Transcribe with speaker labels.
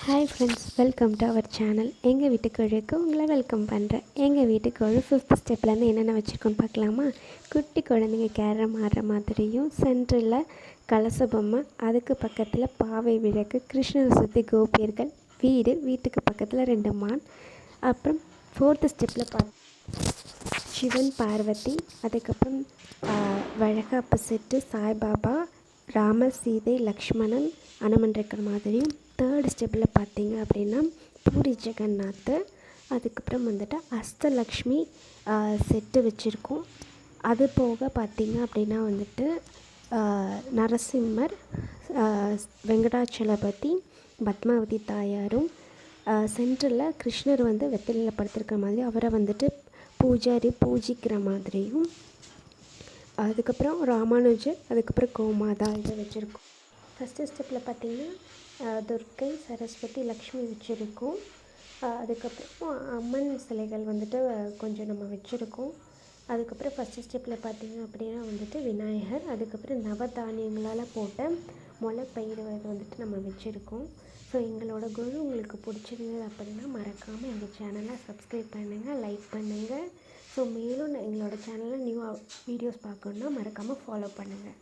Speaker 1: Hi friends, welcome to our channel. எங்கள் வீட்டு கோழிக்கு உங்களை வெல்கம் பண்ணுறேன். எங்கள் வீட்டு கோழி 5th ஸ்டெப்லேருந்து என்னென்ன வச்சுருக்கோன்னு பார்க்கலாமா? குட்டி குழந்தைங்க கேரம் ஆடுற மாதிரியும், சென்டரில் கலச பொம்மை, அதுக்கு பக்கத்தில் பாவை விளக்கு, கிருஷ்ணரை சுற்றி கோபியர்கள், வீட்டுக்கு பக்கத்தில் 2 மான். அப்புறம் 4th ஸ்டெப்பில் சிவன் பார்வதி, அதுக்கப்புறம் வழகாப்பு செட்டு, சாய்பாபா, ராமர், சீதை, லக்ஷ்மணன், அனுமன் இருக்கிற மாதிரியும். 3rd ஸ்டெப்பில் பார்த்தீங்க அப்படின்னா பூரி ஜெகநாத், அதுக்கப்புறம் வந்துட்டு அஷ்டலக்ஷ்மி செட்டு வச்சுருக்கோம். அது போக பார்த்தீங்க அப்படின்னா வந்துட்டு நரசிம்மர், வெங்கடாச்சலபதி, பத்மாவதி தாயாரும், சென்டரில் கிருஷ்ணர் வந்து வெத்தலையில் படுத்திருக்கிற மாதிரி அவரை வந்துட்டு பூஜாரி பூஜிக்கிற மாதிரியும், அதுக்கப்புறம் ராமானுஜர், அதுக்கப்புறம் கோமாதா இதை வச்சுருக்கோம். ஃபஸ்ட்டு ஸ்டெப்பில் பார்த்திங்கன்னா துர்க்கை, சரஸ்வதி, லக்ஷ்மி வச்சுருக்கோம். அதுக்கப்புறம் அம்மன் சிலைகள் வந்துட்டு கொஞ்சம் நம்ம வச்சுருக்கோம். அதுக்கப்புறம் ஃபஸ்ட்டு ஸ்டெப்பில் பார்த்திங்க அப்படின்னா வந்துட்டு விநாயகர், அதுக்கப்புறம் நவதானியங்களால் போட்ட முளைப்பயிறு வந்துட்டு நம்ம வச்சுருக்கோம். ஸோ எங்களோட குரு உங்களுக்கு பிடிச்சிருந்தது அப்படின்னா மறக்காமல் எங்கள் சேனலை சப்ஸ்கிரைப் பண்ணுங்கள், லைக் பண்ணுங்கள். ஸோ மேலும் எங்களோட சேனலில் நியூ வீடியோஸ் பார்க்கணுன்னா மறக்காமல் ஃபாலோ பண்ணுங்கள்.